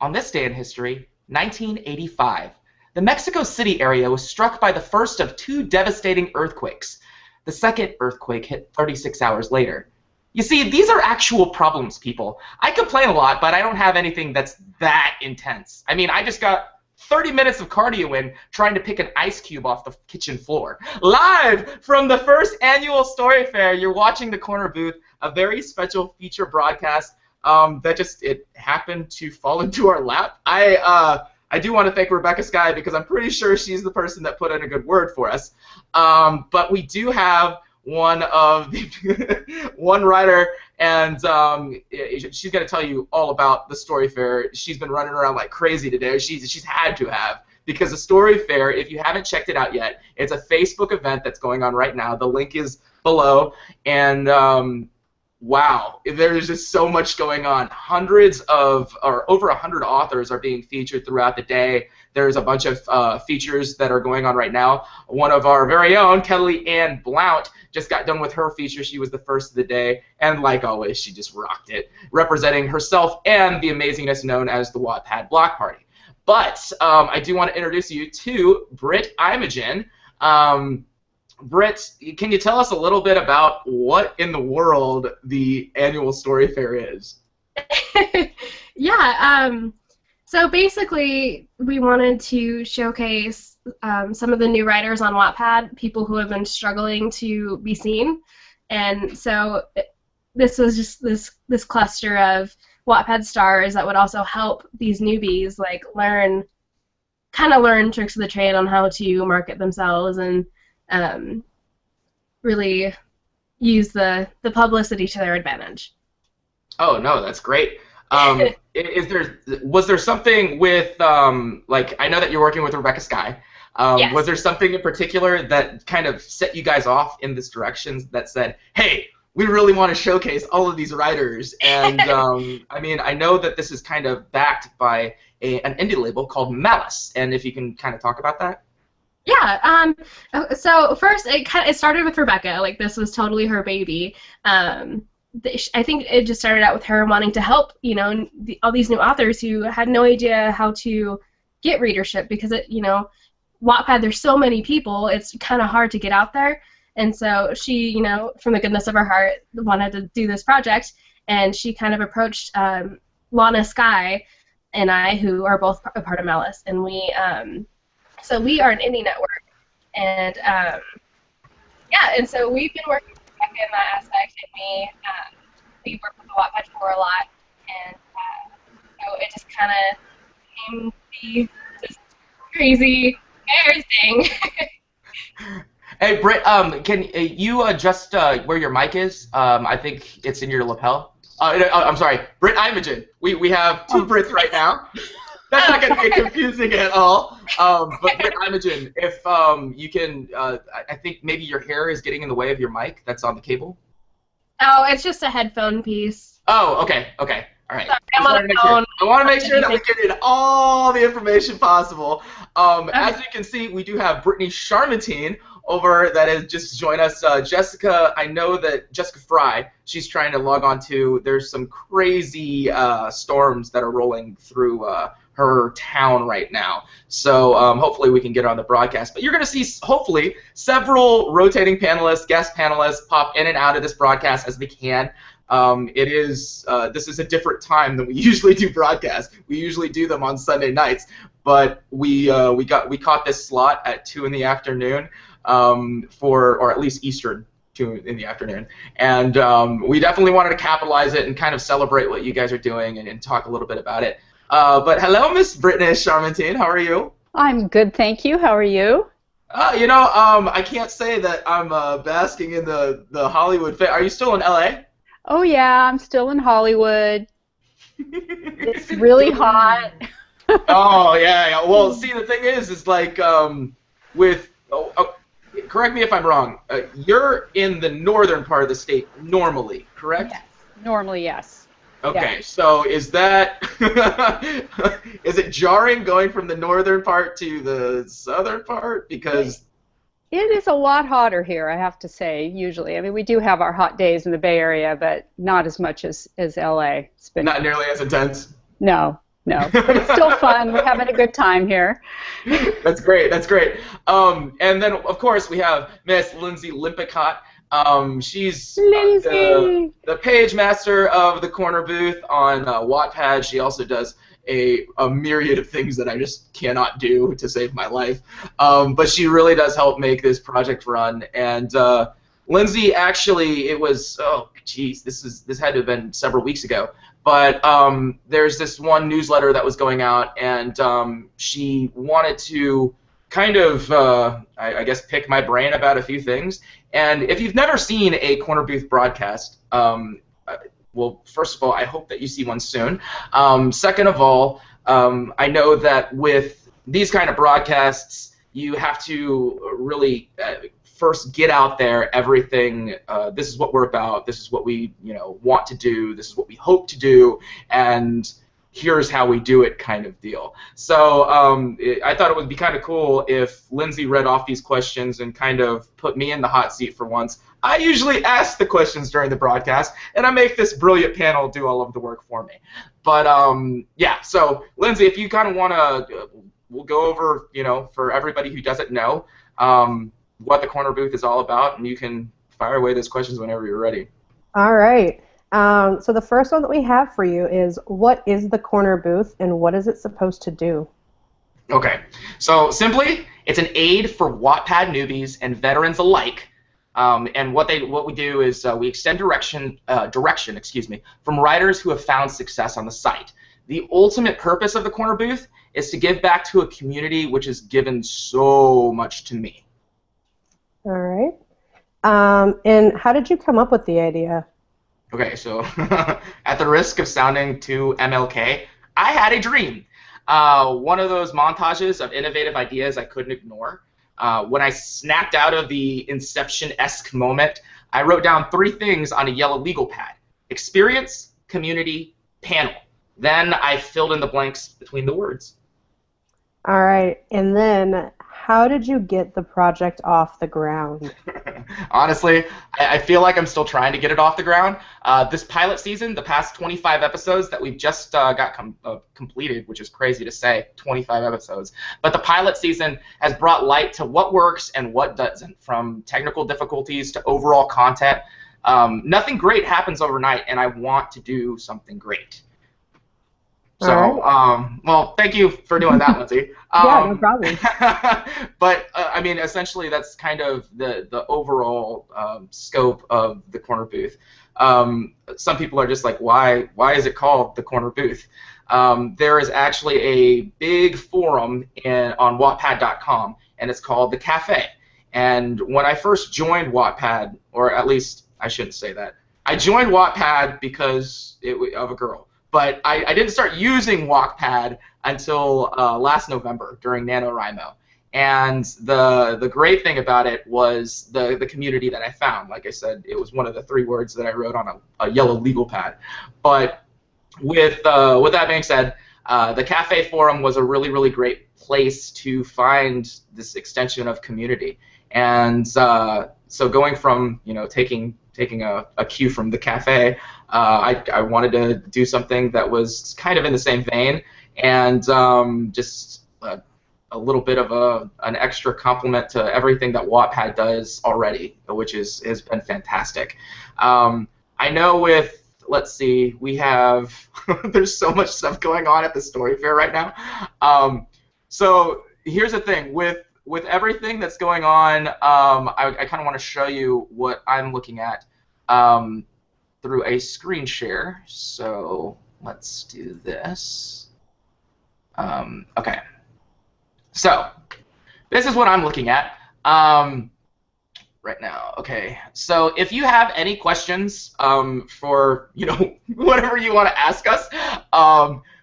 On this day in history, 1985, the Mexico City area was struck by the first of two devastating earthquakes. The second earthquake hit 36 hours later. You see, these are actual problems, people. I complain a lot, but I don't have anything that's that intense. I mean, I just got 30 minutes of cardio in trying to pick an ice cube off the kitchen floor. Live from the first annual Story Fair, you're watching The Corner Booth, a very special feature broadcast it happened to fall into our lap. I do want to thank Rebecca Sky because I'm pretty sure she's the person that put in a good word for us. But we do have one writer, and she's going to tell you all about the Story Fair. She's been running around like crazy today. She's had to have, because the Story Fair, if you haven't checked it out yet, it's a Facebook event that's going on right now. The link is below, and wow, there's just so much going on. Over 100 authors are being featured throughout the day. There's a bunch of features that are going on right now. One of our very own, Kelly Ann Blount, just got done with her feature. She was the first of the day, and like always, she just rocked it, representing herself and the amazingness known as the Wattpad Block Party. But I do want to introduce you to Britt Imogen. Britt, can you tell us a little bit about what in the world the annual Story Fair is? Yeah, so basically we wanted to showcase some of the new writers on Wattpad, people who have been struggling to be seen, and so this was just this cluster of Wattpad stars that would also help these newbies like learn tricks of the trade on how to market themselves and really use the publicity to their advantage. Oh no, that's great. Was there something with like, I know that you're working with Rebecca Sky. Yes. Was there something in particular that kind of set you guys off in this direction that said, hey, we really want to showcase all of these writers? And I mean, I know that this is kind of backed by an indie label called Malice, and if you can kind of talk about that. Yeah. So first, it started with Rebecca. Like, this was totally her baby. I think it just started out with her wanting to help, all these new authors who had no idea how to get readership, because Wattpad, there's so many people, it's kind of hard to get out there. And so she, from the goodness of her heart, wanted to do this project, and she kind of approached Lana Sky and I, who are both a part of Malice, and so we are an indie network, and yeah, and so we've been working with Rebecca in that aspect, and we work with the Wattpad for a lot, and so it just kind of became this crazy bear thing. Hey, Britt, can you adjust where your mic is? I think it's in your lapel. I'm sorry, Britt Imogen. We have two Brits right now. That's not going to be confusing at all. But Britt Imogen, if you can, I think maybe your hair is getting in the way of your mic that's on the cable. Oh, it's just a headphone piece. Oh, okay. All right. Sorry, I'm on the phone. I want to make sure that we get in all the information possible. Okay. As you can see, we do have Brittany Charmatine over that has just joined us. Jessica, I know that Jessica Fry, she's trying to log on to. There's some crazy storms that are rolling through her town right now. So hopefully we can get her on the broadcast. But you're going to see, hopefully, several rotating panelists, guest panelists pop in and out of this broadcast as they can. This is a different time than we usually do broadcasts. We usually do them on Sunday nights, but we caught this slot at 2 in the afternoon or at least Eastern 2 in the afternoon, and we definitely wanted to capitalize it and kind of celebrate what you guys are doing and talk a little bit about it. But hello, Miss Brittany Charmatine. How are you? I'm good, thank you. How are you? I can't say that I'm basking in the Hollywood. Are you still in LA? Oh yeah, I'm still in Hollywood. It's really hot. Oh yeah. Well, see, the thing is like correct me if I'm wrong. You're in the northern part of the state normally, correct? Yes. Normally, yes. Okay, yeah. So is that is it jarring going from the northern part to the southern part? Because it is a lot hotter here, I have to say, usually. I mean, we do have our hot days in the Bay Area, but not as much as LA. Not nearly as intense? No. No, but it's still fun. We're having a good time here. That's great. That's great. And then, of course, we have Miss Lindsay Lippincott. She's the page master of the Corner Booth on Wattpad. She also does a myriad of things that I just cannot do to save my life. But she really does help make this project run. And Lindsay, actually, it was, oh, geez, this had to have been several weeks ago. But there's this one newsletter that was going out, and she wanted to kind of, I guess, pick my brain about a few things. And if you've never seen a Corner Booth broadcast, well, first of all, I hope that you see one soon. Second of all, I know that with these kind of broadcasts, you have to really first get out there everything. This is what we're about. This is what we, want to do. This is what we hope to do, and here's how we do it, kind of deal. So I thought it would be kind of cool if Lindsay read off these questions and kind of put me in the hot seat for once. I usually ask the questions during the broadcast, and I make this brilliant panel do all of the work for me. But yeah, so Lindsay, if you kind of want to, we'll go over, for everybody who doesn't know, what the Corner Booth is all about, and you can fire away those questions whenever you're ready. All right. So the first one that we have for you is, what is the Corner Booth, and what is it supposed to do? Okay. So simply, it's an aid for Wattpad newbies and veterans alike. And what we do is we extend direction from writers who have found success on the site. The ultimate purpose of the Corner Booth is to give back to a community which has given so much to me. All right. And how did you come up with the idea? Okay, so at the risk of sounding too MLK, I had a dream. One of those montages of innovative ideas I couldn't ignore. When I snapped out of the Inception-esque moment, I wrote down 3 things on a yellow legal pad: experience, community, panel. Then I filled in the blanks between the words. All right, and then how did you get the project off the ground? Honestly, I feel like I'm still trying to get it off the ground. This pilot season, the past 25 episodes that we've just got completed, which is crazy to say, 25 episodes, but the pilot season has brought light to what works and what doesn't, from technical difficulties to overall content. Nothing great happens overnight, and I want to do something great. So, right. Well, thank you for doing that, Lindsay. Yeah, no problem. But, I mean, essentially that's kind of the overall scope of the Corner Booth. Some people are just like, why is it called the Corner Booth? There is actually a big forum on Wattpad.com, and it's called The Cafe. And when I first joined Wattpad, or at least I shouldn't say that, I joined Wattpad because of a girl. But I didn't start using Wattpad until last November during NaNoWriMo. And the great thing about it was the community that I found. Like I said, it was one of the 3 words that I wrote on a yellow legal pad. But with that being said, the Cafe Forum was a really, really great place to find this extension of community. And so going from, taking a cue from the cafe, I wanted to do something that was kind of in the same vein, and just a little bit of an extra compliment to everything that Wattpad does already, which has been fantastic. I know with, let's see, we have, there's so much stuff going on at the Story Fair right now. So here's the thing, with everything that's going on, I kind of want to show you what I'm looking at through a screen share. So let's do this. Okay. So this is what I'm looking at right now. Okay. So if you have any questions for whatever you want to ask us,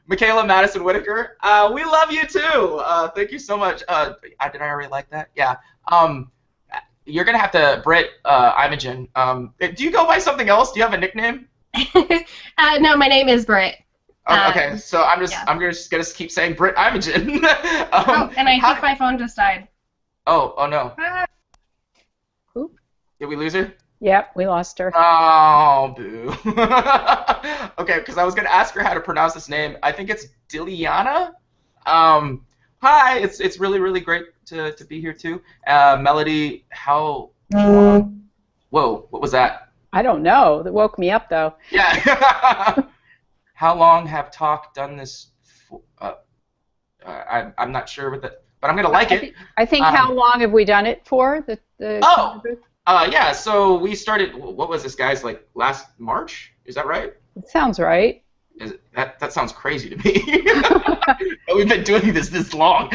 Michaela Madison Whitaker, we love you too. Thank you so much. Did I already like that? Yeah. You're gonna have to, Britt Imogen. Do you go by something else? Do you have a nickname? No, my name is Britt. Oh, okay, so I'm just gonna keep saying Britt Imogen. And I think my phone just died. Oh no. Oop. Did we lose her? Yep, we lost her. Oh, boo. Okay, because I was going to ask her how to pronounce this name. I think it's Diliana. Hi, it's really, really great to be here, too. Melody, how... Whoa, what was that? I don't know. That woke me up, though. Yeah. How long have Talk done this for? I'm not sure with it, but I'm going to like it. I think how long have we done it for? Yeah, so we started, what was this, guys, like last March? Is that right? It sounds right. That sounds crazy to me. We've been doing this long.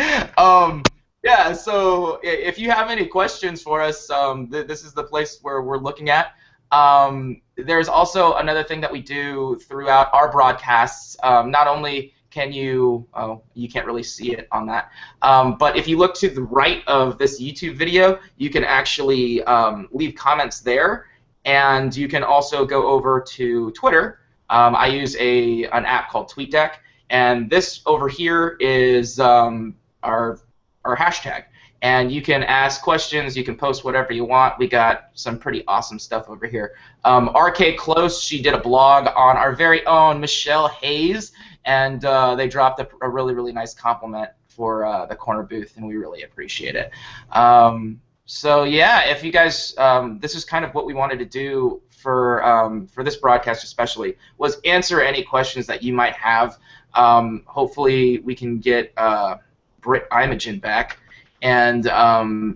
Yeah, so if you have any questions for us, this is the place where we're looking at. There's also another thing that we do throughout our broadcasts. Not only can you can't really see it on that, but if you look to the right of this YouTube video, you can actually leave comments there, and you can also go over to Twitter. I use an app called TweetDeck, and this over here is our hashtag. And you can ask questions, you can post whatever you want. We got some pretty awesome stuff over here. RK Close, she did a blog on our very own Michelle Hayes, and they dropped a really, really nice compliment for the corner booth, and we really appreciate it. So yeah, if you guys, this is kind of what we wanted to do for this broadcast especially, was answer any questions that you might have. Hopefully we can get Britt Imogen back, and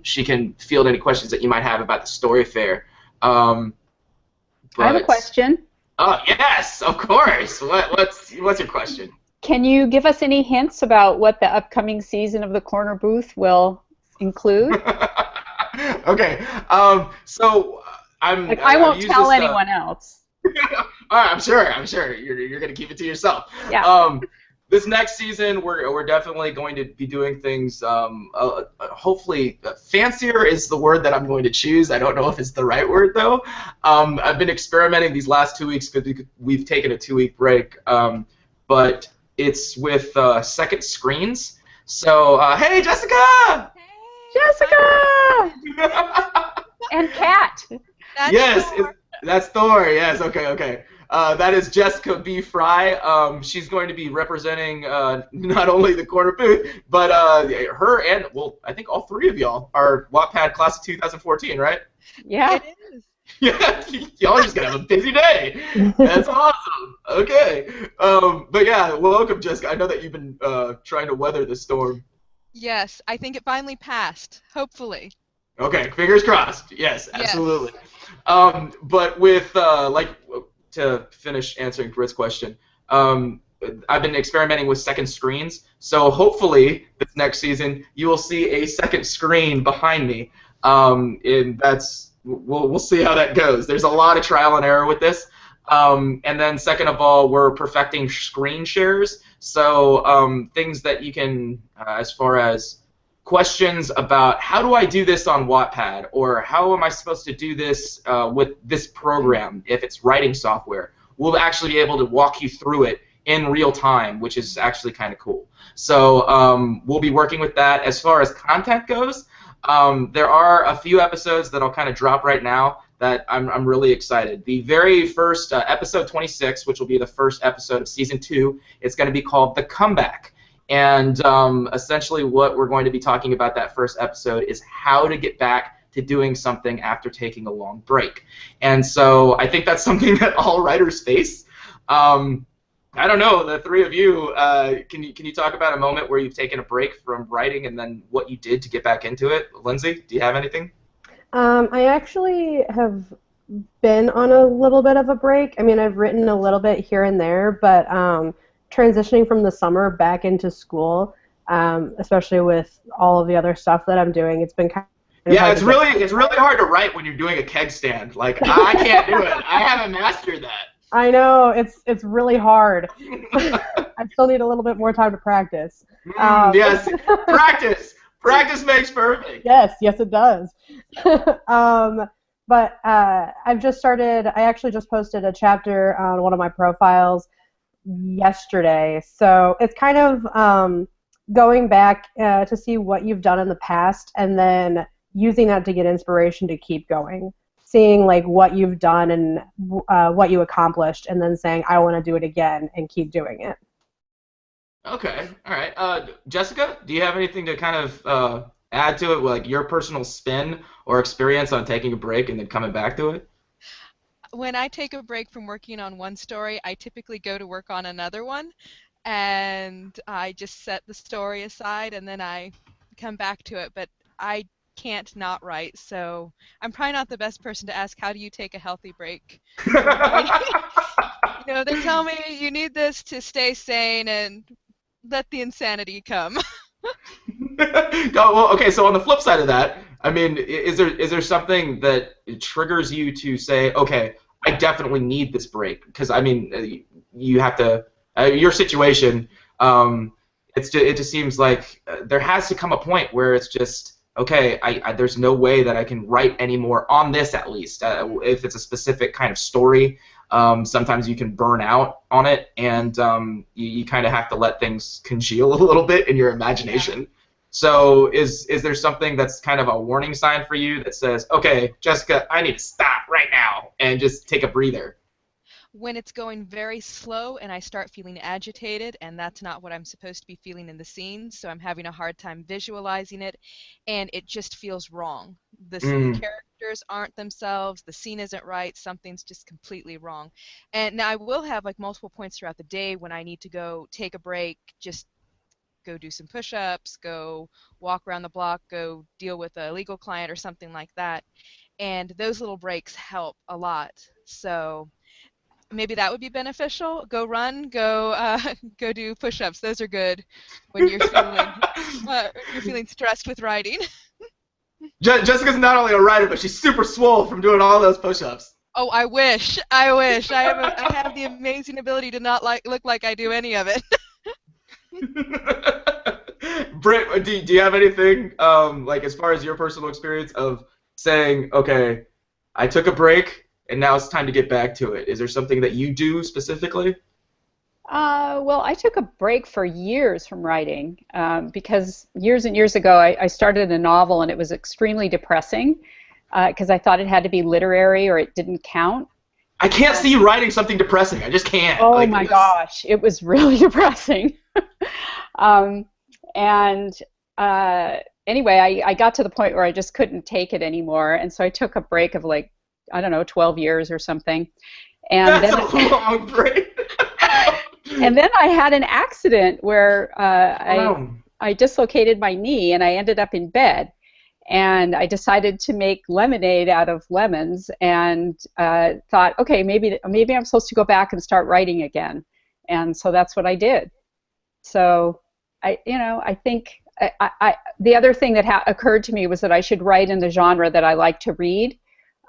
she can field any questions that you might have about the Story Fair. I have a question. Oh yes, of course. What's your question? Can you give us any hints about what the upcoming season of the Corner Booth will include? Okay. So I won't tell anyone else. All right, I'm sure. You're gonna keep it to yourself. Yeah. This next season, we're definitely going to be doing things. Hopefully, fancier is the word that I'm going to choose. I don't know if it's the right word though. I've been experimenting these last 2 weeks because we've taken a 2-week break. But it's with second screens. So hey, Jessica! Jessica! And Kat. That's Thor. Yes. Okay. That is Jessica B. Fry. She's going to be representing not only the corner booth, but her and, well, I think all three of y'all are Wattpad class of 2014, right? Yeah. It is. Yeah, y'all are just going to have a busy day. That's awesome. Okay. But yeah, welcome, Jessica. I know that you've been trying to weather the storm. Yes, I think it finally passed, hopefully. Okay, fingers crossed. Yes, absolutely. But with, to finish answering Britt's question, I've been experimenting with second screens, so hopefully this next season you will see a second screen behind me, and we'll see how that goes. There's a lot of trial and error with this, and then second of all, we're perfecting screen shares, so things that you can, as far as questions about how do I do this on Wattpad, or how am I supposed to do this with this program if it's writing software, we'll actually be able to walk you through it in real time, which is actually kind of cool. So we'll be working with that. As far as content goes, there are a few episodes that I'll kind of drop right now that I'm really excited. The very first episode 26, which will be the first episode of season 2, it's going to be called The Comeback. And essentially what we're going to be talking about that first episode is how to get back to doing something after taking a long break. And so I think that's something that all writers face. I don't know, the three of you, can you talk about a moment where you've taken a break from writing and then what you did to get back into it? Lindsay, do you have anything? I actually have been on a little bit of a break. I mean, I've written a little bit here and there, but transitioning from the summer back into school, especially with all of the other stuff that I'm doing, it's been kind of it's really hard to write when you're doing a keg stand. Like, I can't do it. I haven't mastered that. I know, it's really hard. I still need a little bit more time to practice. Yes, practice makes perfect. Yes, it does. But I've just started. I actually just posted a chapter on one of my profiles yesterday, so it's kind of going back to see what you've done in the past and then using that to get inspiration to keep going. seeing like what you've done and what you accomplished, and then saying, I want to do it again and keep doing it. Okay, all right. Jessica, do you have anything to kind of add to it, like your personal spin or experience on taking a break and then coming back to it? When I take a break from working on one story, I typically go to work on another one, and I just set the story aside and then I come back to it. But I can't not write, so I'm probably not the best person to ask how do you take a healthy break from writing. You know, they tell me you need this to stay sane and let the insanity come. Oh, well, okay, so on the flip side of that, I mean, is there something that triggers you to say, okay, I definitely need this break? Because, I mean, you have to, your situation, it just seems like there has to come a point where it's just, okay, there's no way that I can write anymore on this, at least. If it's a specific kind of story, sometimes you can burn out on it, and you kind of have to let things congeal a little bit in your imagination. Yeah. So is there something that's kind of a warning sign for you that says, okay, Jessica, I need to stop right now and just take a breather? When it's going very slow and I start feeling agitated, and that's not what I'm supposed to be feeling in the scene, so I'm having a hard time visualizing it, and it just feels wrong. The characters aren't themselves, the scene isn't right, something's just completely wrong. And now I will have like multiple points throughout the day when I need to go take a break, just go do some push-ups, go walk around the block, go deal with a legal client or something like that, and those little breaks help a lot. So maybe that would be beneficial. Go run, go do push-ups. Those are good when you're feeling stressed with writing. Jessica's not only a writer, but she's super swole from doing all those push-ups. Oh, I wish. I have the amazing ability to not look like I do any of it. Britt, do you have anything like as far as your personal experience of saying, okay, I took a break, and now it's time to get back to it? Is there something that you do specifically? Well, I took a break for years from writing because years and years ago I started a novel, and it was extremely depressing because I thought it had to be literary or it didn't count. I can't see you writing something depressing. I just can't. Oh my gosh, it was really depressing. Anyway, I got to the point where I just couldn't take it anymore, and so I took a break of like, I don't know, 12 years or something. And that's a long break. And then I had an accident where I dislocated my knee, and I ended up in bed. And I decided to make lemonade out of lemons, and thought, okay, maybe I'm supposed to go back and start writing again. And so that's what I did. So I think the other thing that occurred to me was that I should write in the genre that I like to read.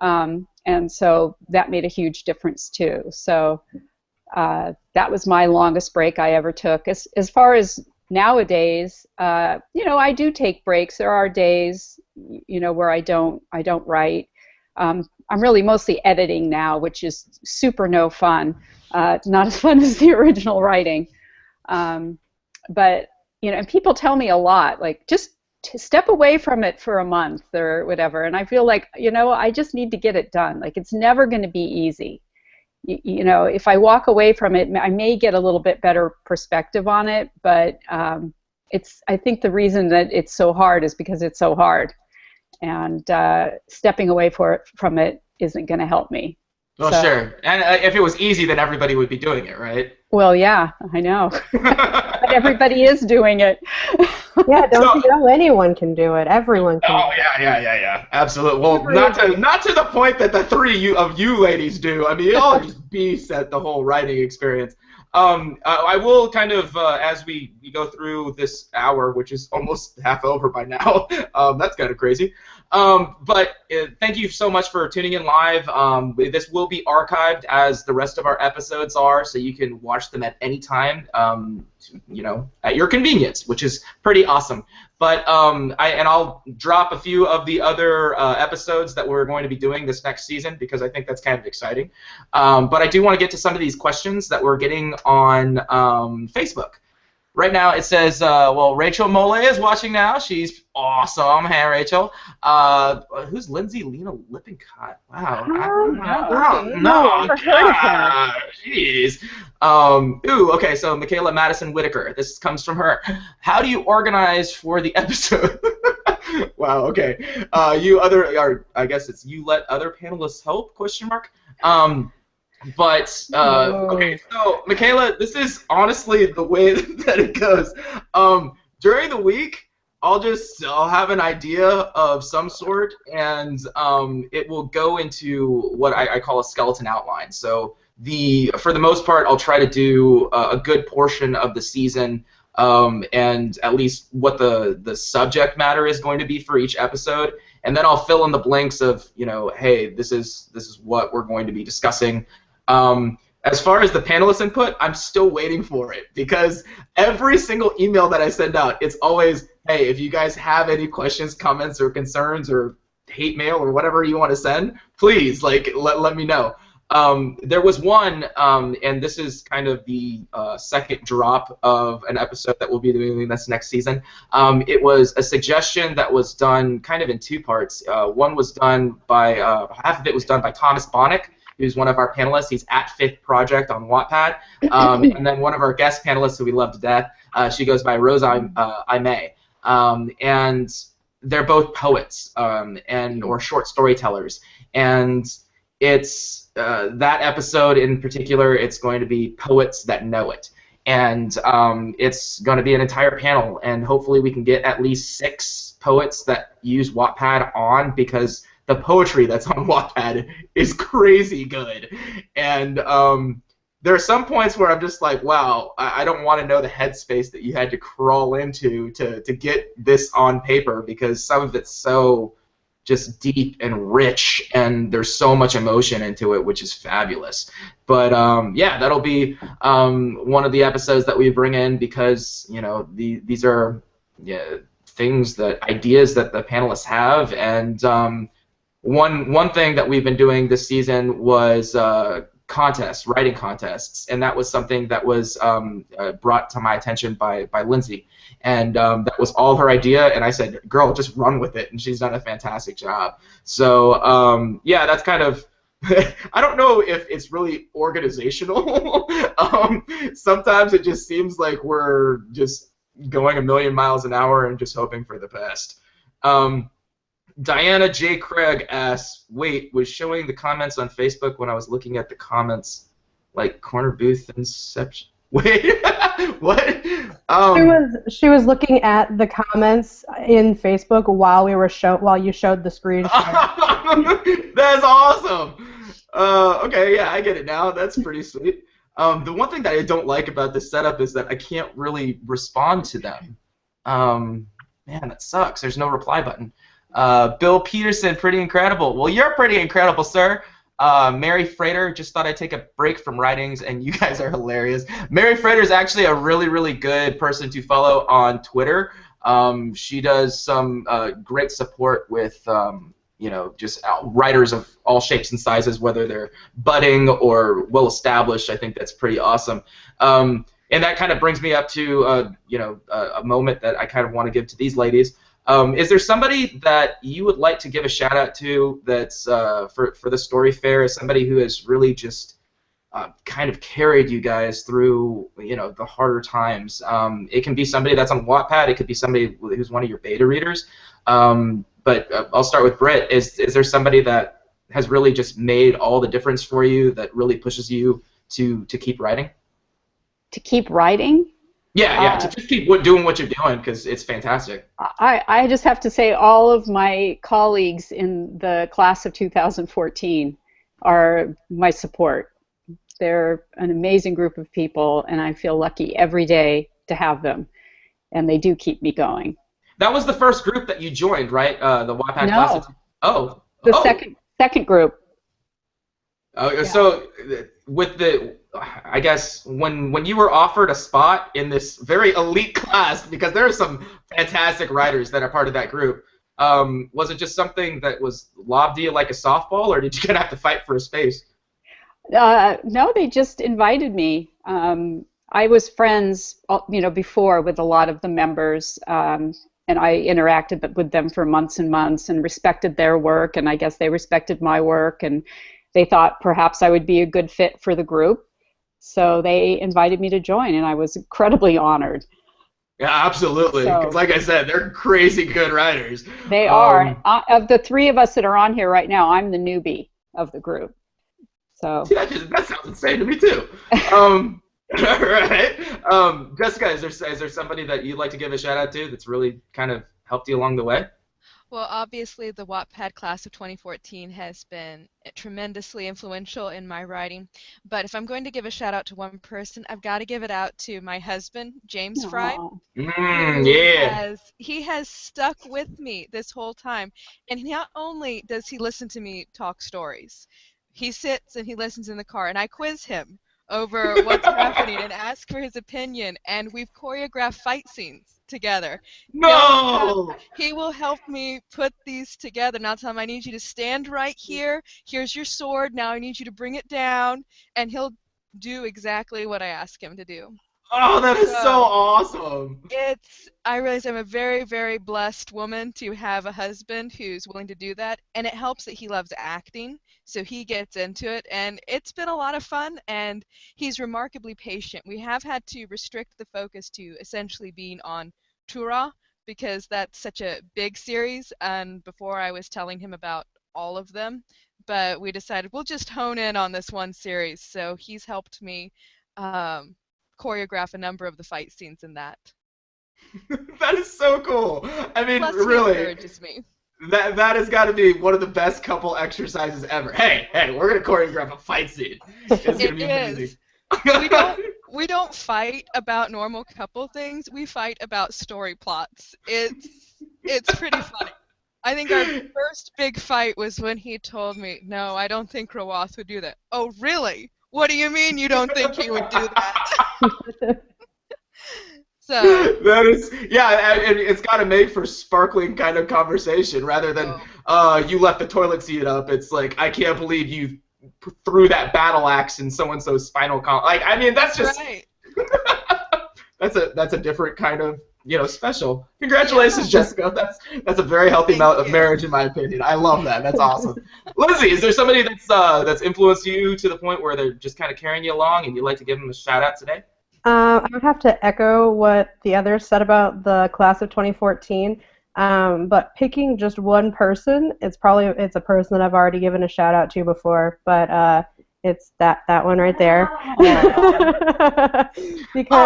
And so that made a huge difference too. So that was my longest break I ever took. As far as nowadays, I do take breaks. There are days, where I don't write. I'm really mostly editing now, which is super no fun. Not as fun as the original writing. But and people tell me a lot, like, just step away from it for a month or whatever, and I feel like, I just need to get it done. Like, it's never going to be easy. If I walk away from it, I may get a little bit better perspective on it, but I think the reason that it's so hard is because it's so hard, and stepping away from it isn't going to help me. Well, so, sure. And if it was easy, then everybody would be doing it, right? Well, yeah, I know. But everybody is doing it. Yeah, don't you know, anyone can do it. Everyone can. Oh, yeah. Absolutely. Well, not to the point that the three of you ladies do. I mean, you all just beast at the whole writing experience. I will kind of, as we go through this hour, which is almost half over by now, that's kind of crazy. But thank you so much for tuning in live. This will be archived as the rest of our episodes are, so you can watch them at any time, at your convenience, which is pretty awesome. But I'll drop a few of the other episodes that we're going to be doing this next season, because I think that's kind of exciting. But I do want to get to some of these questions that we're getting on Facebook. right now it says, well, Rachel Mole is watching now. She's awesome. Hey, Rachel. Who's Lindsay Lena Lippincott? Wow. No. Jeez. Ooh, okay, so Michaela Madison Whitaker. This comes from her. How do you organize for the episode? Wow, okay. I guess it's you let other panelists help, question mark? Okay, so Michaela, this is honestly the way that it goes. During the week, I'll have an idea of some sort, and it will go into what I call a skeleton outline. So for the most part, I'll try to do a good portion of the season, and at least what the subject matter is going to be for each episode, and then I'll fill in the blanks of, hey, this is what we're going to be discussing. As far as the panelist input, I'm still waiting for it, because every single email that I send out, it's always, hey, if you guys have any questions, comments, or concerns, or hate mail, or whatever you want to send, please, let me know. There was one, and this is kind of the second drop of an episode that we'll be doing this next season. It was a suggestion that was done kind of in two parts. One was done by, half of it was done by Thomas Bonnick, who's one of our panelists. He's at Fifth Project on Wattpad. And then one of our guest panelists who we love to death, she goes by Rose Aimee. And they're both poets or short storytellers. And it's that episode in particular, it's going to be Poets That Know It. And it's going to be an entire panel, and hopefully we can get at least 6 poets that use Wattpad on, because the poetry that's on Wattpad is crazy good. And there are some points where I'm just like, wow, I don't want to know the headspace that you had to crawl into to get this on paper, because some of it's so just deep and rich, and there's so much emotion into it, which is fabulous. But yeah, that'll be one of the episodes that we bring in, because these are ideas that the panelists have. And one thing that we've been doing this season was writing contests, and that was something that was brought to my attention by Lindsay, and that was all her idea, and I said, girl, just run with it, and she's done a fantastic job. So yeah, that's kind of I don't know if it's really organizational. Sometimes it just seems like we're just going a million miles an hour and just hoping for the best. Diana J. Craig asks, wait, was showing the comments on Facebook when I was looking at the comments like corner booth inception? Wait, what? She was looking at the comments in Facebook while you showed the screenshot. That's awesome. Okay, yeah, I get it now. That's pretty sweet. The one thing that I don't like about this setup is that I can't really respond to them. Man, that sucks. There's no reply button. Bill Peterson, pretty incredible. Well, you're pretty incredible, sir. Mary Frater, just thought I'd take a break from writings, and you guys are hilarious. Mary Frater is actually a really, really good person to follow on Twitter. She does some great support with, just writers of all shapes and sizes, whether they're budding or well-established. I think that's pretty awesome. And that kind of brings me up to, a moment that I kind of want to give to these ladies. Is there somebody that you would like to give a shout out to that's for the Story Fair, as somebody who has really just kind of carried you guys through the harder times? It can be somebody that's on Wattpad. It could be somebody who's one of your beta readers. But I'll start with Britt. Is there somebody that has really just made all the difference for you, that really pushes you to keep writing? To keep writing? Yeah, to just keep doing what you're doing, because it's fantastic. I just have to say all of my colleagues in the class of 2014 are my support. They're an amazing group of people, and I feel lucky every day to have them, and they do keep me going. That was the first group that you joined, right? The Wattpad class? Oh. The second group. Yeah. So with I guess when you were offered a spot in this very elite class, because there are some fantastic writers that are part of that group, was it just something that was lobbed to you like a softball, or did you kind of have to fight for a space? No, they just invited me. I was friends, before with a lot of the members, and I interacted with them for months and months and respected their work, and I guess they respected my work, and they thought perhaps I would be a good fit for the group. So they invited me to join, and I was incredibly honored. Yeah, absolutely. Because like I said, they're crazy good writers. They are. Of the three of us that are on here right now, I'm the newbie of the group. So see, that sounds insane to me too. All right. Jessica, is there somebody that you'd like to give a shout out to that's really kind of helped you along the way? Well, obviously, the Wattpad class of 2014 has been tremendously influential in my writing. But if I'm going to give a shout out to one person, I've got to give it out to my husband, James Fry. Yeah. He has stuck with me this whole time. And not only does he listen to me talk stories, he sits and he listens in the car, and I quiz him over what's happening and ask for his opinion, and we've choreographed fight scenes together. No! He will help me put these together. And I'll tell him, I need you to stand right here. Here's your sword. Now I need you to bring it down. And he'll do exactly what I ask him to do. Oh, that is so awesome. I realize I'm a very, very blessed woman to have a husband who's willing to do that. And it helps that he loves acting, so he gets into it. And it's been a lot of fun, and he's remarkably patient. We have had to restrict the focus to essentially being on Tura, because that's such a big series, and before I was telling him about all of them, but we decided we'll just hone in on this one series. So he's helped me choreograph a number of the fight scenes in that. That is so cool. I mean, plus really, he encourages me. That has got to be one of the best couple exercises ever. Hey, we're gonna choreograph a fight scene. It's gonna be amazing. We don't fight about normal couple things. We fight about story plots. It's pretty funny. I think our first big fight was when he told me, "No, I don't think Rawath would do that." Oh, really? What do you mean you don't think he would do that? So that is, yeah, and it's got to make for sparkling kind of conversation rather than you left the toilet seat up. It's like, I can't believe you threw that battle axe in so-and-so's spinal column. Like, I mean, that's just right. that's a different kind of, special. Congratulations, yeah. Jessica. That's a very healthy marriage, in my opinion. I love that. That's awesome. Lizzie, is there somebody that's influenced you to the point where they're just kind of carrying you along, and you'd like to give them a shout out today? I would have to echo what the others said about the class of 2014. But picking just one person, it's a person that I've already given a shout out to before, but it's that one right there. Because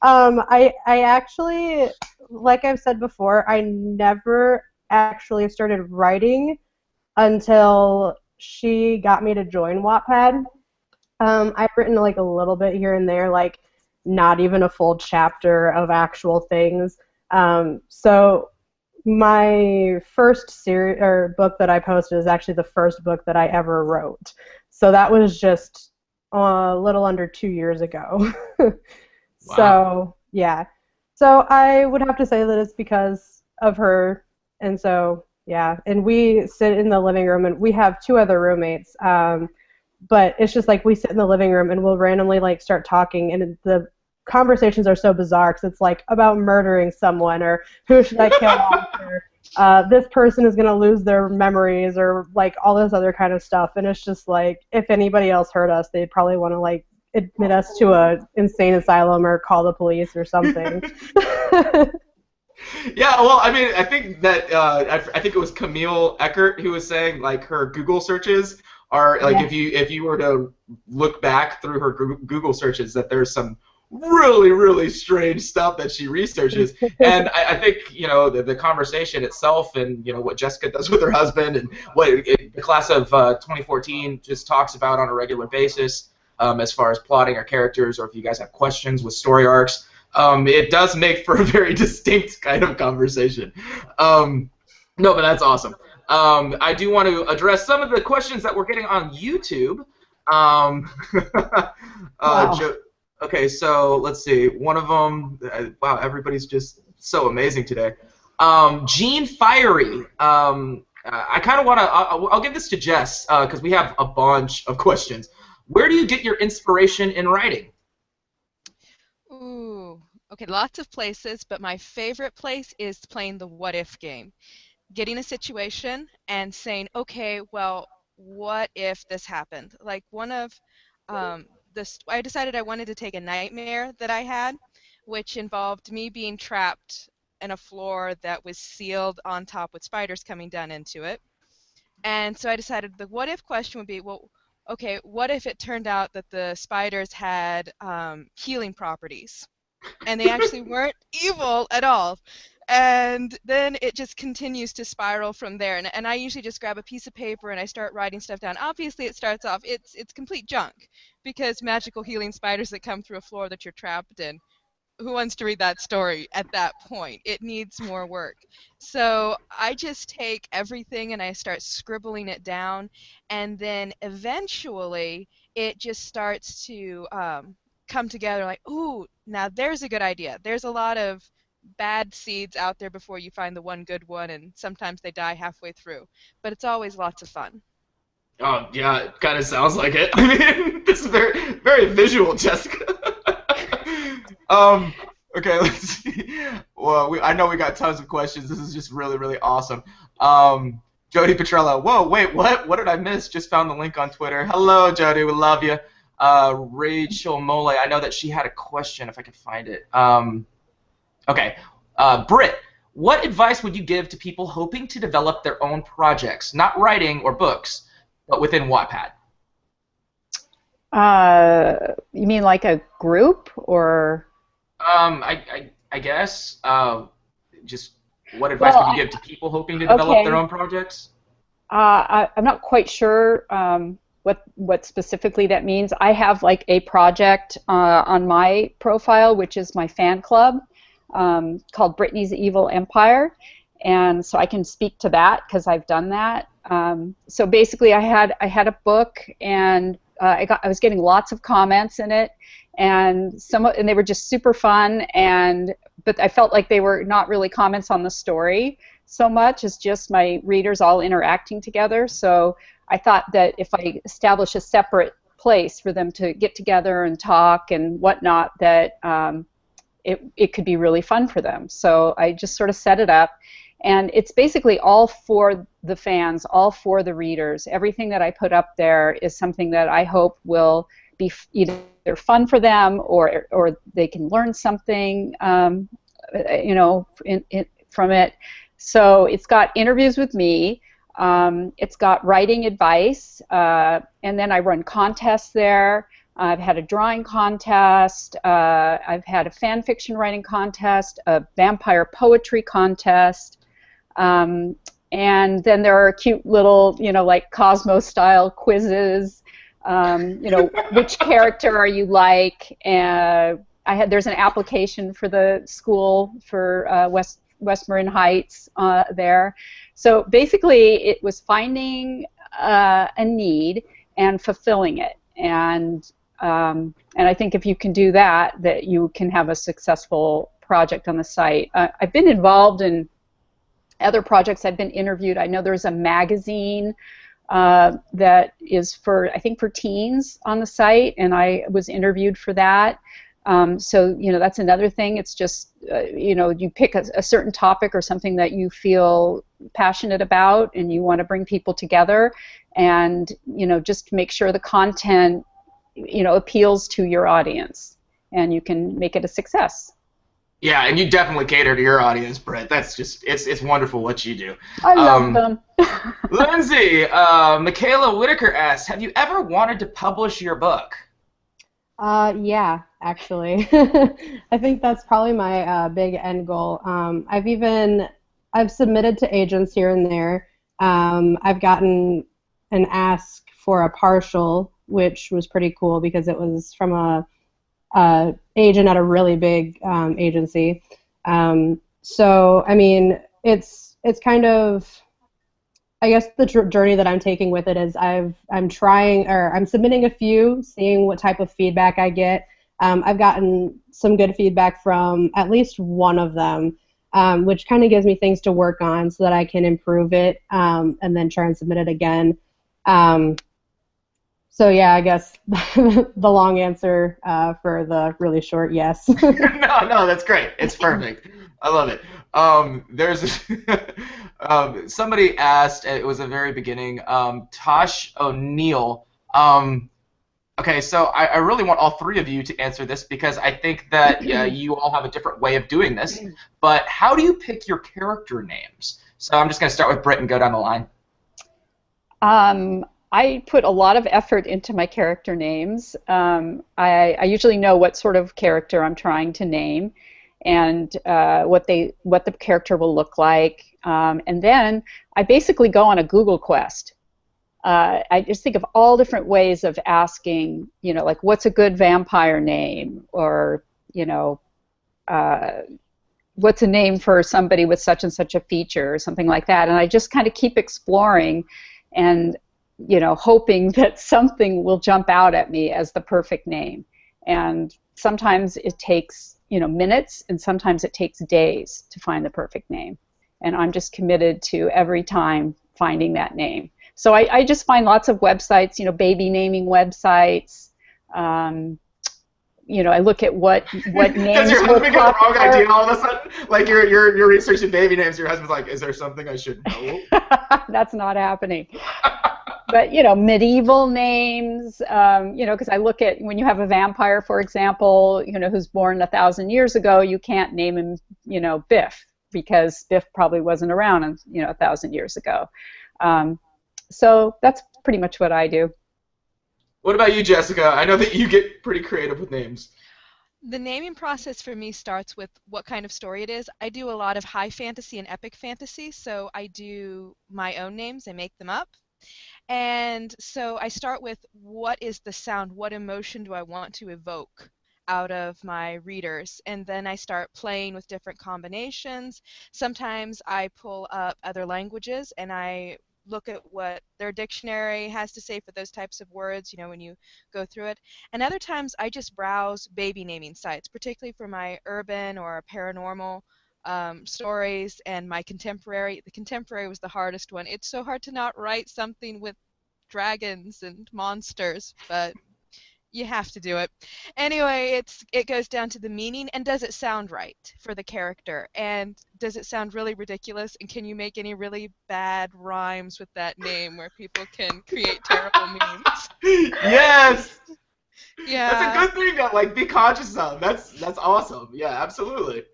I actually, like I've said before, I never actually started writing until she got me to join Wattpad. I've written like a little bit here and there, like not even a full chapter of actual things. So my first series or book that I posted is actually the first book that I ever wrote. So that was just a little under 2 years ago. Wow. So yeah. So I would have to say that it's because of her, and so yeah. And we sit in the living room, and we have 2 other roommates. But it's just like we sit in the living room and we'll randomly like start talking, and the conversations are so bizarre because it's like about murdering someone, or who should I kill off, or this person is going to lose their memories, or like all this other kind of stuff. And it's just like, if anybody else heard us, they'd probably want to like admit us to a insane asylum or call the police or something. Yeah, well, I mean, I think that I think it was Camille Eckert who was saying like her Google searches are like, if you were to look back through her Google searches, that there's some really, really strange stuff that she researches. And I think, the conversation itself, and what Jessica does with her husband, and what the class of 2014 just talks about on a regular basis, as far as plotting our characters, or if you guys have questions with story arcs, it does make for a very distinct kind of conversation. No, but that's awesome. I do want to address some of the questions that we're getting on YouTube. Wow. Okay, so let's see. One of them, wow, everybody's just so amazing today. Gene Fiery. I kind of want to, I'll give this to Jess, because we have a bunch of questions. Where do you get your inspiration in writing? Okay, lots of places, but my favorite place is playing the what if game. Getting a situation and saying, okay, well, what if this happened? Like one of this, I decided I wanted to take a nightmare that I had, which involved me being trapped in a floor that was sealed on top with spiders coming down into it. And so I decided the what if question would be, well, okay, what if it turned out that the spiders had healing properties? And they actually weren't evil at all. And then it just continues to spiral from there. And I usually just grab a piece of paper and I start writing stuff down. Obviously, it starts off, it's complete junk because magical healing spiders that come through a floor that you're trapped in. Who wants to read that story at that point? It needs more work. So I just take everything and I start scribbling it down, and then eventually it just starts to come together like, ooh, now there's a good idea. There's a lot of bad seeds out there before you find the one good one, and sometimes they die halfway through. But it's always lots of fun. Oh, yeah, it kind of sounds like it. I mean, this is very, very visual, Jessica. Okay, let's see. Well, I know we got tons of questions. This is just really, really awesome. Jody Petrella. Whoa, wait, what? What did I miss? Just found the link on Twitter. Hello, Jody. We love you. Rachel Mole. I know that she had a question, if I could find it. Okay. Britt, what advice would you give to people hoping to develop their own projects, not writing or books, but within Wattpad? You mean like a group or? I guess. Just what advice would you give to people hoping to develop their own projects? I'm not quite sure what specifically that means. I have like a project on my profile, which is my fan club, called Brittany's Evil Empire, and so I can speak to that because I've done that. So basically, I had a book, and I was getting lots of comments in it, and they were just super fun, but I felt like they were not really comments on the story so much as just my readers all interacting together. So I thought that if I establish a separate place for them to get together and talk and whatnot, that it could be really fun for them. So I just sort of set it up, and it's basically all for the fans, all for the readers. Everything that I put up there is something that I hope will be either fun for them or they can learn something, from it. So it's got interviews with me. It's got writing advice, and then I run contests there. I've had a drawing contest. I've had a fan fiction writing contest, a vampire poetry contest, and then there are cute little, like Cosmo-style quizzes. Which character are you like? There's an application for the school for West Marin Heights there. So basically, it was finding a need and fulfilling it, and I think if you can do that, that you can have a successful project on the site. I've been involved in other projects. I've been interviewed. I know there's a magazine that is for teens on the site, and I was interviewed for that. So that's another thing. It's just you pick a certain topic or something that you feel passionate about, and you want to bring people together, and just make sure the content appeals to your audience, and you can make it a success. Yeah, and you definitely cater to your audience, Britt. That's just it's wonderful what you do. I love them. Lindsay, Michaela Whitaker asks, have you ever wanted to publish your book? Yeah, actually. I think that's probably my big end goal. I've submitted to agents here and there. I've gotten an ask for a partial, which was pretty cool because it was from a agent at a really big agency. So I mean, it's kind of, I guess the journey that I'm taking with it is I'm submitting a few, seeing what type of feedback I get. I've gotten some good feedback from at least one of them, which kind of gives me things to work on so that I can improve it and then try and submit it again. So yeah, I guess the long answer for the really short yes. No, that's great. It's perfect. I love it. There's somebody asked. It was the very beginning. Tosh O'Neill. Okay, so I really want all three of you to answer this because I think that you all have a different way of doing this. But how do you pick your character names? So I'm just going to start with Britt and go down the line. I put a lot of effort into my character names. I usually know what sort of character I'm trying to name and what the character will look like. And then I basically go on a Google quest. I just think of all different ways of asking, like what's a good vampire name, or, what's a name for somebody with such and such a feature, or something like that. And I just kind of keep exploring and hoping that something will jump out at me as the perfect name. And sometimes it takes, minutes, and sometimes it takes days to find the perfect name. And I'm just committed to every time finding that name. So I just find lots of websites, baby naming websites. I look at what names. Does your husband get the wrong idea all of a sudden? Like you're researching baby names, your husband's like, is there something I should know? That's not happening. But medieval names, because I look at when you have a vampire, for example, who's born 1,000 years ago, you can't name him, Biff, because Biff probably wasn't around, 1,000 years ago. So that's pretty much what I do. What about you, Jessica? I know that you get pretty creative with names. The naming process for me starts with what kind of story it is. I do a lot of high fantasy and epic fantasy, so I do my own names. I make them up. And so I start with what is the sound, what emotion do I want to evoke out of my readers, and then I start playing with different combinations. Sometimes I pull up other languages and I look at what their dictionary has to say for those types of words, when you go through it. And other times I just browse baby naming sites, particularly for my urban or paranormal stories and my contemporary. The contemporary was the hardest one. It's so hard to not write something with dragons and monsters, but you have to do it. Anyway, it goes down to the meaning, and does it sound right for the character, and does it sound really ridiculous, and can you make any really bad rhymes with that name where people can create terrible memes? Yes. Yeah. That's a good thing to be conscious of. That's awesome. Yeah, absolutely.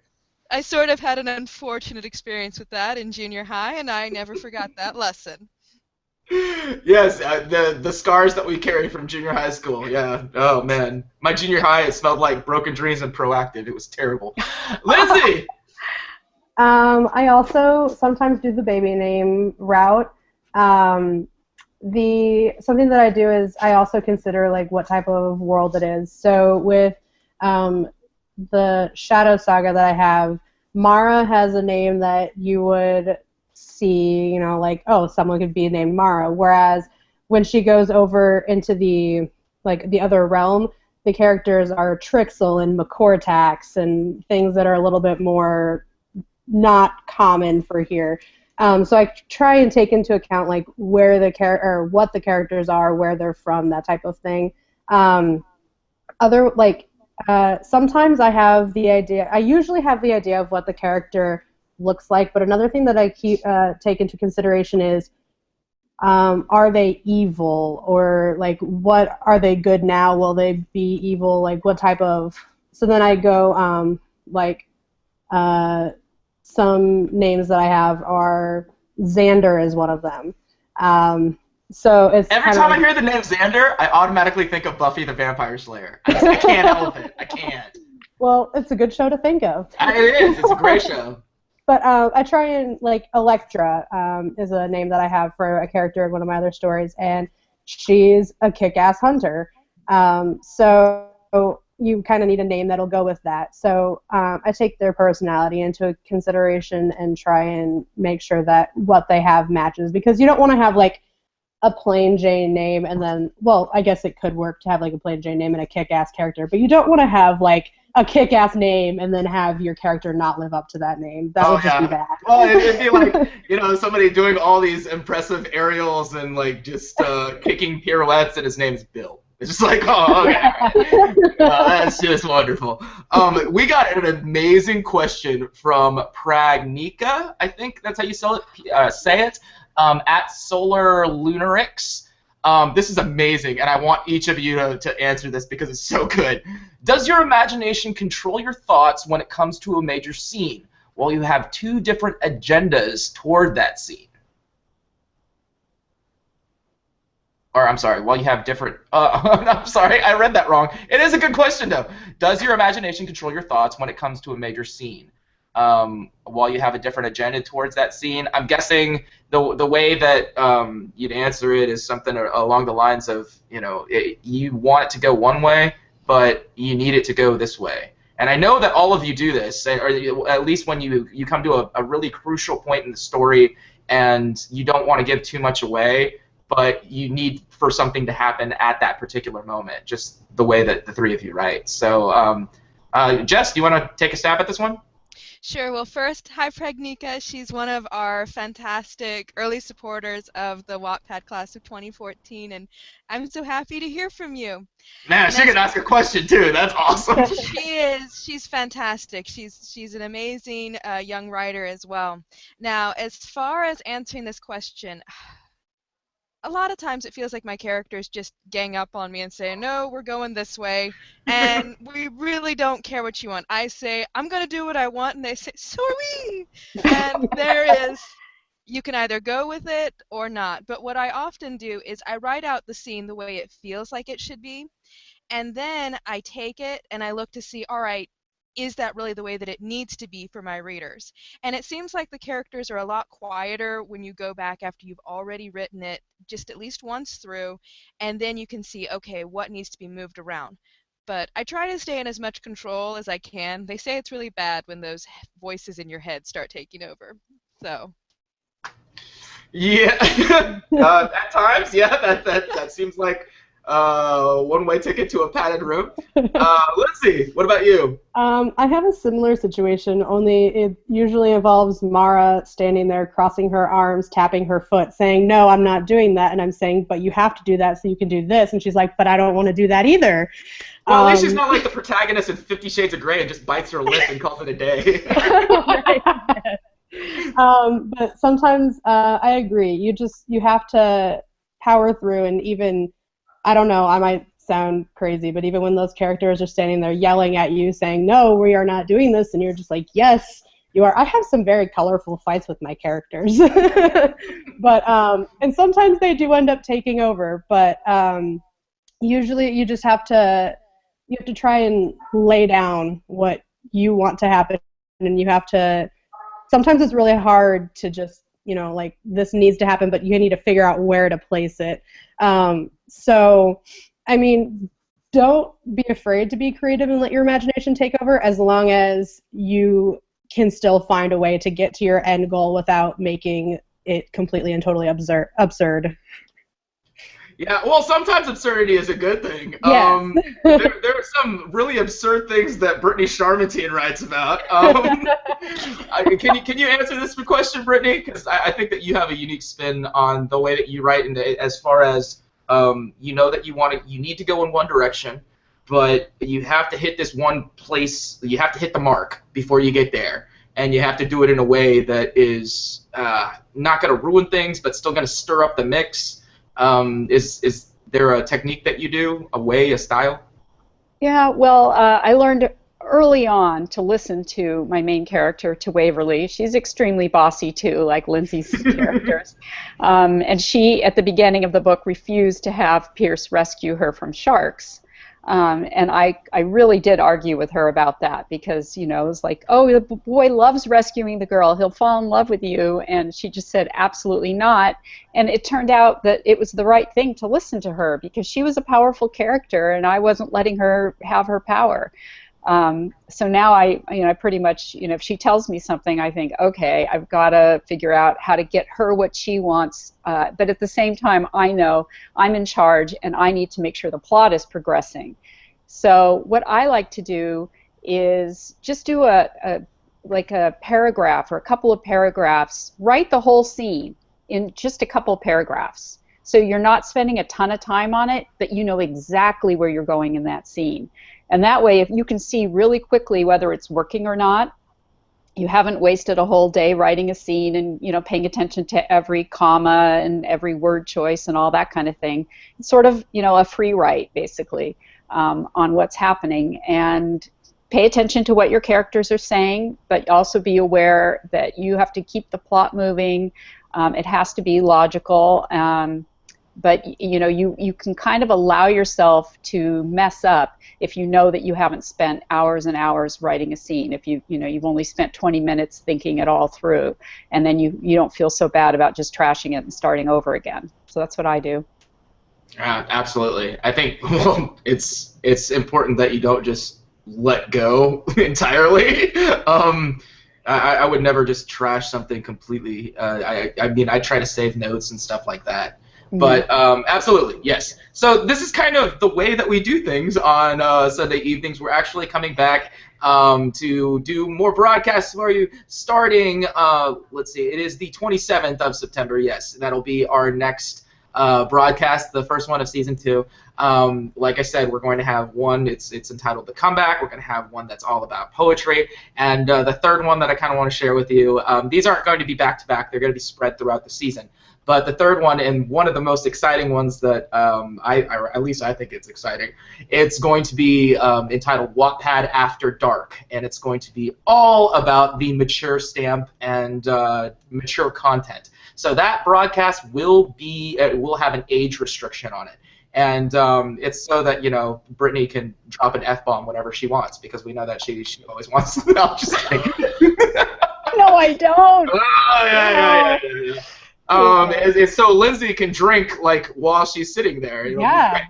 I sort of had an unfortunate experience with that in junior high, and I never forgot that lesson. Yes, the scars that we carry from junior high school. Yeah. Oh man, my junior high, it smelled like Broken Dreams and Proactive. It was terrible. Lindsay. I also sometimes do the baby name route. Something that I do is I also consider what type of world it is. So with the Shadow Saga that I have, Mara has a name that you would see, someone could be named Mara. Whereas when she goes over into the other realm, the characters are Trixel and McCortax and things that are a little bit more not common for here. So I try and take into account where or what the characters are, where they're from, that type of thing. Sometimes I have the idea. I usually have the idea of what the character looks like, but another thing that I take into consideration is, are they evil, or what are they good now? Will they be evil? What type of? So then I go some names that I have are Xander is one of them. So it's every time I hear the name Xander, I automatically think of Buffy the Vampire Slayer. I can't help it. I can't. Well, it's a good show to think of. It is. It's a great show. But I try and Electra is a name that I have for a character in one of my other stories, and she's a kick-ass hunter. So you kind of need a name that'll go with that. So I take their personality into consideration and try and make sure that what they have matches, because you don't want to have a plain Jane name and then, well, I guess it could work to have like a plain Jane name and a kick-ass character, but you don't want to have like a kick-ass name and then have your character not live up to that name. That would just be bad. Well, it'd be like, somebody doing all these impressive aerials and like just kicking pirouettes, and his name's Bill. It's just like, oh, okay. That's just wonderful. We got an amazing question from Pragnika, I think that's how you say it, at Solar Lunarix. This is amazing, and I want each of you to answer this because it's so good. Does your imagination control your thoughts when it comes to a major scene, while you have two different agendas toward that scene? Or, I'm sorry, while you have different... I'm sorry, I read that wrong. It is a good question, though. Does your imagination control your thoughts when it comes to a major scene, while you have a different agenda towards that scene? I'm guessing the way that you'd answer it is something along the lines of, you want it to go one way, but you need it to go this way. And I know that all of you do this, or at least when you come to a really crucial point in the story and you don't want to give too much away, but you need for something to happen at that particular moment, just the way that the three of you write. So, Jess, do you want to take a stab at this one? Sure. Well, first, hi, Pragnika. She's one of our fantastic early supporters of the Wattpad class of 2014, and I'm so happy to hear from you. Man, she can ask a question, too. That's awesome. She is. She's fantastic. She's an amazing young writer as well. Now, as far as answering this question, a lot of times it feels like my characters just gang up on me and say, no, we're going this way, and we really don't care what you want. I say, I'm going to do what I want, and they say, so are we! And you can either go with it or not. But what I often do is I write out the scene the way it feels like it should be, and then I take it and I look to see, all right, is that really the way that it needs to be for my readers? And it seems like the characters are a lot quieter when you go back after you've already written it just at least once through, and then you can see, okay, what needs to be moved around. But I try to stay in as much control as I can. They say it's really bad when those voices in your head start taking over. So. Yeah, at times, yeah, that seems like one-way ticket to a padded room. Lindsay, what about you? I have a similar situation, only it usually involves Mara standing there, crossing her arms, tapping her foot, saying, no, I'm not doing that, and I'm saying, but you have to do that so you can do this, and she's like, but I don't want to do that either. Well, at least she's not like the protagonist in 50 Shades of Grey and just bites her lip and calls it a day. But sometimes I agree. You have to power through, and even, I don't know, I might sound crazy, but even when those characters are standing there yelling at you saying, no, we are not doing this, and you're just like, yes, you are. I have some very colorful fights with my characters. But and sometimes they do end up taking over, but usually you just have to try and lay down what you want to happen, and you have to, sometimes it's really hard to just, like, this needs to happen, but you need to figure out where to place it. So, I mean, don't be afraid to be creative and let your imagination take over, as long as you can still find a way to get to your end goal without making it completely and totally absurd. Yeah, well, sometimes absurdity is a good thing. Yes. There are some really absurd things that Brittany Charmantine writes about. Can you answer this question, Brittany? Because I think that you have a unique spin on the way that you write, and as far as that you need to go in one direction, but you have to hit this one place. You have to hit the mark before you get there, and you have to do it in a way that is not going to ruin things, but still going to stir up the mix. Is there a technique that you do, a way, a style? Yeah, well, I learned early on to listen to my main character, to Waverly. She's extremely bossy too, like Lindsay's characters. And she, at the beginning of the book, refused to have Pierce rescue her from sharks. And I really did argue with her about that, because, it was like, oh, the boy loves rescuing the girl. He'll fall in love with you. And she just said, absolutely not. And it turned out that it was the right thing to listen to her, because she was a powerful character, and I wasn't letting her have her power. So now I pretty much, if she tells me something, I think, okay, I've got to figure out how to get her what she wants. But at the same time, I know I'm in charge and I need to make sure the plot is progressing. So what I like to do is just do like a paragraph or a couple of paragraphs, write the whole scene in just a couple of paragraphs. So you're not spending a ton of time on it, but you know exactly where you're going in that scene. And that way, if you can see really quickly whether it's working or not, you haven't wasted a whole day writing a scene and paying attention to every comma and every word choice and all that kind of thing. It's sort of a free write basically on what's happening, and pay attention to what your characters are saying, but also be aware that you have to keep the plot moving. It has to be logical. But you can kind of allow yourself to mess up if you know that you haven't spent hours and hours writing a scene. If you've only spent 20 minutes thinking it all through, and then you don't feel so bad about just trashing it and starting over again. So that's what I do. Absolutely. I think it's important that you don't just let go entirely. I would never just trash something completely. I mean, I try to save notes and stuff like that. But absolutely, yes. So this is kind of the way that we do things on Sunday evenings. We're actually coming back to do more broadcasts for you starting, let's see, it is the 27th of September, yes. That'll be our next broadcast, the first one of Season 2. Like I said, we're going to have one, it's entitled The Comeback. We're going to have one that's all about poetry. And the third one that I kind of want to share with you, these aren't going to be back-to-back. They're going to be spread throughout the season. But the third one, and one of the most exciting ones that at least I think it's exciting, it's going to be entitled Wattpad After Dark, and it's going to be all about the mature stamp and mature content. So that broadcast will have an age restriction on it, and it's so that Brittany can drop an F-bomb whenever she wants, because we know that she always wants to. No, just kidding. No, I don't. Oh, yeah. It's so Lindsay can drink while she's sitting there. There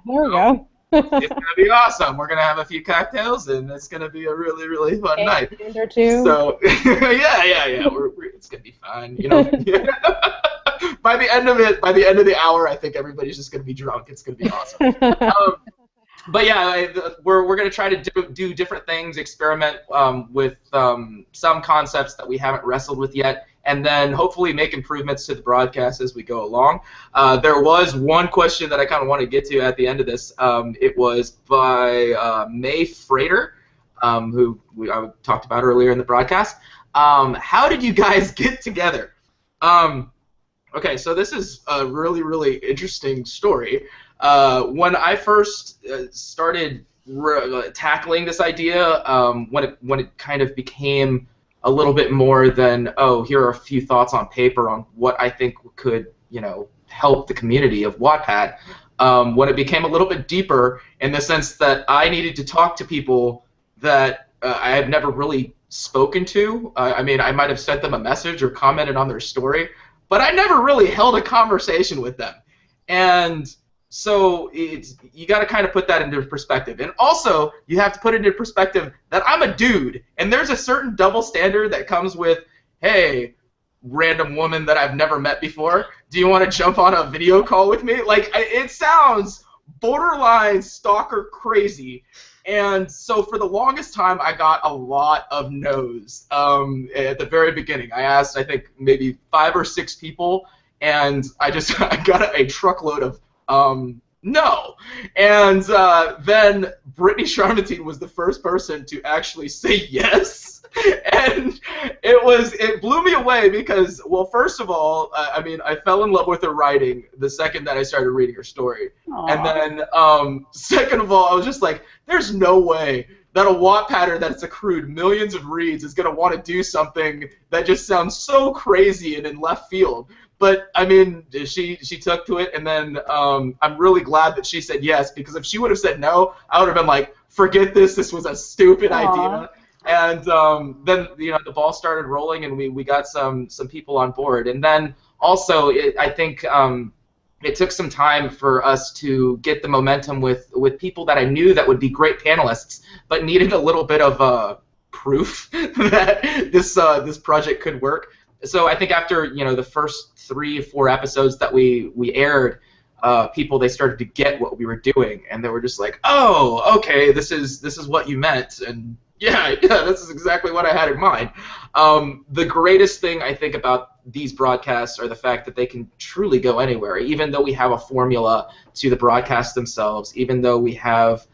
we go. It's gonna be awesome. We're gonna have a few cocktails, and it's gonna be a really, really fun night. Or two. So yeah. It's gonna be fun. By the end of the hour, I think everybody's just gonna be drunk. It's gonna be awesome. But yeah, we're going to try to do different things, experiment with some concepts that we haven't wrestled with yet, and then hopefully make improvements to the broadcast as we go along. There was one question that I kind of want to get to at the end of this. It was by May Frater, who I talked about earlier in the broadcast. How did you guys get together? Okay, so this is a really, really interesting story. When I first started tackling this idea, when it kind of became a little bit more than, oh, here are a few thoughts on paper on what I think could, help the community of Wattpad, when it became a little bit deeper in the sense that I needed to talk to people that I had never really spoken to. I mean, I might have sent them a message or commented on their story, but I never really held a conversation with them. And so you got to kind of put that into perspective. And also, you have to put it into perspective that I'm a dude, and there's a certain double standard that comes with, hey, random woman that I've never met before, do you want to jump on a video call with me? It sounds borderline stalker crazy. And so for the longest time, I got a lot of no's at the very beginning. I asked, I think, maybe 5 or 6 people, and I got a truckload of no. And then Brittany Charmantine was the first person to actually say yes. And it blew me away because, well, first of all, I fell in love with her writing the second that I started reading her story. Aww. And then second of all, I was just like, there's no way that a Wattpadder that's accrued millions of reads is going to want to do something that just sounds so crazy and in left field. But, I mean, she took to it, and then I'm really glad that she said yes, because if she would have said no, I would have been like, forget this was a stupid idea. And then, the ball started rolling, and we got some people on board. And then also, I think it took some time for us to get the momentum with people that I knew that would be great panelists, but needed a little bit of proof that this project could work. So I think after the first 3 or 4 episodes that we aired, people, they started to get what we were doing, and they were just like, oh, okay, this is what you meant, and yeah, this is exactly what I had in mind. The greatest thing I think about these broadcasts are the fact that they can truly go anywhere, even though we have a formula to the broadcasts themselves, even though we have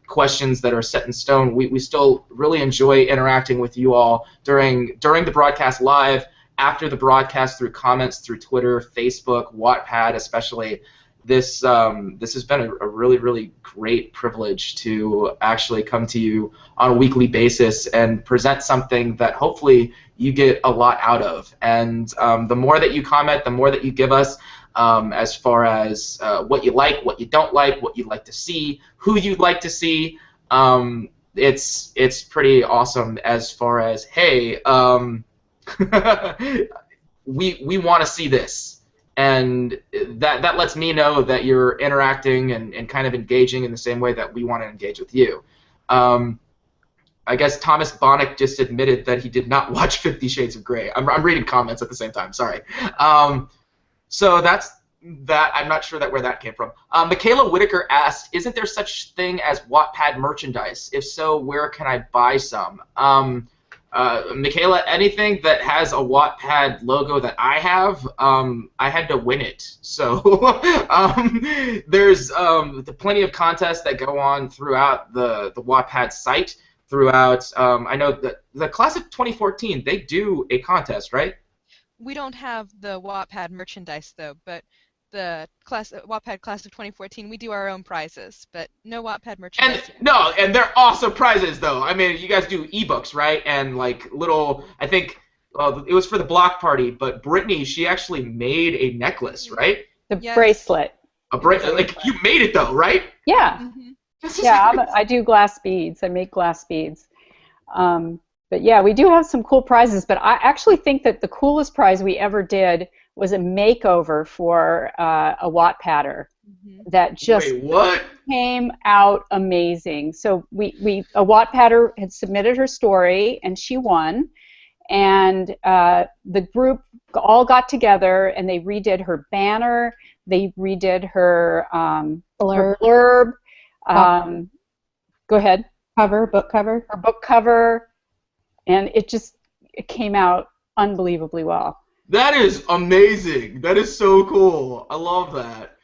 questions that are set in stone. We still really enjoy interacting with you all during the broadcast live, after the broadcast, through comments, through Twitter, Facebook, Wattpad especially. This has been a really, really great privilege to actually come to you on a weekly basis and present something that hopefully you get a lot out of. And the more that you comment, the more that you give us, as far as what you like, what you don't like, what you'd like to see, who you'd like to see, it's pretty awesome as far as, hey, we want to see this. And that lets me know that you're interacting and kind of engaging in the same way that we want to engage with you. I guess Thomas Bonnick just admitted that he did not watch 50 Shades of Grey. I'm reading comments at the same time, sorry. So that's that. I'm not sure where that came from. Michaela Whitaker asked, isn't there such thing as Wattpad merchandise? If so, where can I buy some? Michaela, anything that has a Wattpad logo that I have, I had to win it. So there's plenty of contests that go on throughout the Wattpad site. Throughout, I know that the class of 2014, they do a contest, right? We don't have the Wattpad merchandise though, but the Wattpad class of 2014, we do our own prizes, but no Wattpad merchandise. And they're awesome prizes though. I mean, you guys do ebooks, right? And like little, I think it was for the block party, but Brittany, she actually made a necklace, right? The bracelet. A bracelet. Like you made it though, right? Yeah. Mm-hmm. Yeah, I do glass beads. I make glass beads. But yeah, we do have some cool prizes, but I actually think that the coolest prize we ever did was a makeover for a Wattpadder that just came out amazing. So a Wattpadder had submitted her story and she won, and the group all got together and they redid her banner, they redid her blurb. Go ahead. Book cover. Her book cover, and it came out unbelievably well. That is amazing. That is so cool. I love that.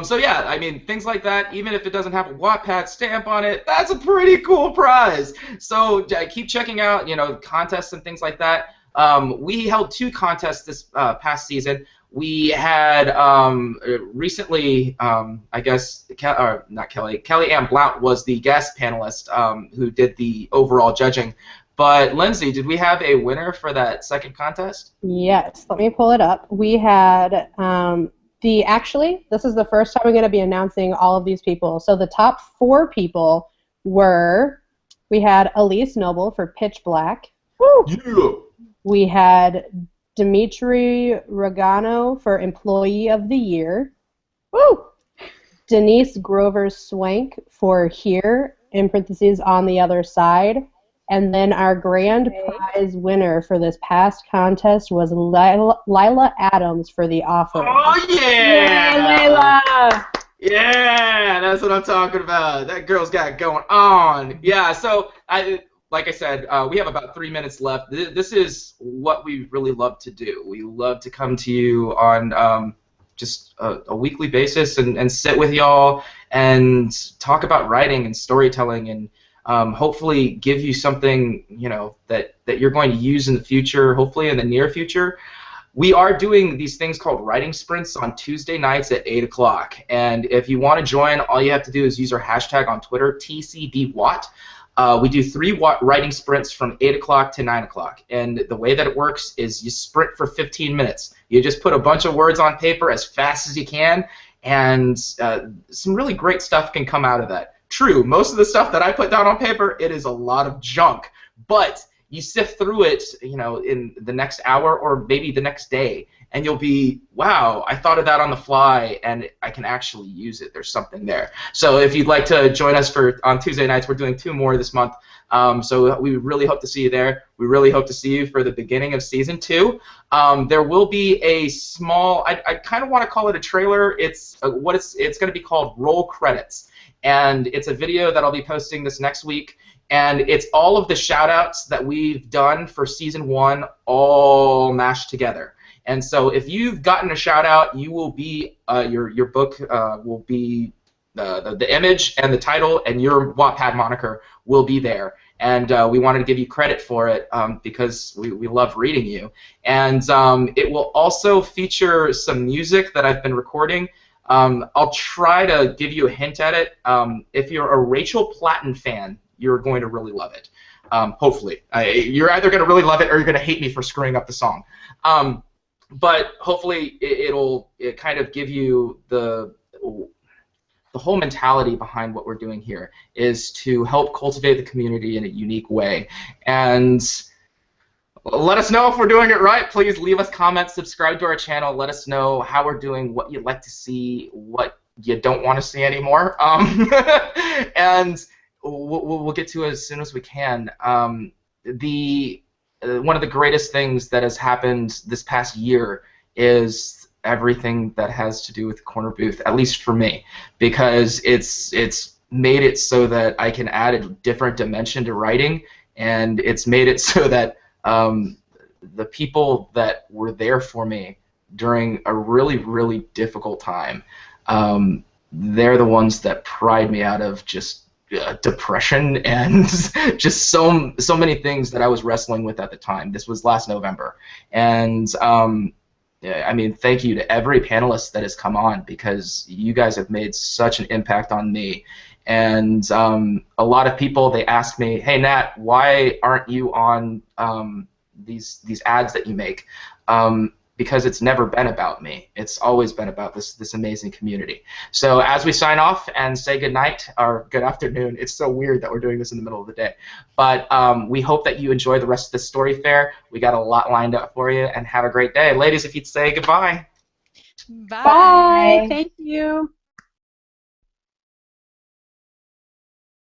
So yeah, I mean, things like that, even if it doesn't have a Wattpad stamp on it, that's a pretty cool prize. So keep checking out, contests and things like that. We held 2 contests this past season. We had recently, I guess, Kelly Ann Blount was the guest panelist who did the overall judging. But Lindsay, did we have a winner for that second contest? Yes, let me pull it up. We had actually, this is the first time we're going to be announcing all of these people. So the top 4 people were, we had Elise Noble for Pitch Black. Woo! Yeah. We had Dimitri Ragano for Employee of the Year. Woo! Denise Grover Swank for Here, in parentheses, On the Other Side. And then our grand prize winner for this past contest was Lila Adams for The Offer. Oh, yeah! Yay, Lila! Yeah, that's what I'm talking about. That girl's got it going on. Yeah, so like I said, we have about 3 minutes left. This is what we really love to do. We love to come to you on just a weekly basis and sit with y'all and talk about writing and storytelling and hopefully give you something, that you're going to use in the future, hopefully in the near future. We are doing these things called writing sprints on Tuesday nights at 8 o'clock. And if you want to join, all you have to do is use our hashtag on Twitter, TCBWatt. We do 3 writing sprints from 8 o'clock to 9 o'clock. And the way that it works is you sprint for 15 minutes. You just put a bunch of words on paper as fast as you can, and some really great stuff can come out of that. True, most of the stuff that I put down on paper, it is a lot of junk. But you sift through it, in the next hour or maybe the next day, and you'll be, wow, I thought of that on the fly, and I can actually use it. There's something there. So if you'd like to join us on Tuesday nights, we're doing 2 more this month. So we really hope to see you there. We really hope to see you for the beginning of season 2. There will be a small, I kind of want to call it a trailer. It's going to be called Roll Credits, and it's a video that I'll be posting this next week. And it's all of the shout-outs that we've done for season 1 all mashed together. And so if you've gotten a shout-out, you will be your book will be the image and the title, and your Wattpad moniker will be there. And we wanted to give you credit for it because we love reading you. And it will also feature some music that I've been recording. I'll try to give you a hint at it. If you're a Rachel Platten fan, you're going to really love it. Hopefully. You're either going to really love it or you're going to hate me for screwing up the song. But hopefully it'll kind of give you the whole mentality behind what we're doing here is to help cultivate the community in a unique way. And let us know if we're doing it right. Please leave us comments, subscribe to our channel, let us know how we're doing, what you'd like to see, what you don't want to see anymore. And we'll get to it as soon as we can. One of the greatest things that has happened this past year is everything that has to do with the corner booth, at least for me, because it's made it so that I can add a different dimension to writing, and it's made it so that the people that were there for me during a really, really difficult time, they're the ones that pried me out of just depression and just so many things that I was wrestling with at the time. This was last November, and I mean, thank you to every panelist that has come on, because you guys have made such an impact on me. And a lot of people, they ask me, hey Nat, why aren't you on these ads that you make? Because it's never been about me. It's always been about this amazing community. So as we sign off and say good night, or good afternoon, it's so weird that we're doing this in the middle of the day. But we hope that you enjoy the rest of the story fair. We got a lot lined up for you, and have a great day. Ladies, if you'd say goodbye. Bye. Bye. Thank you.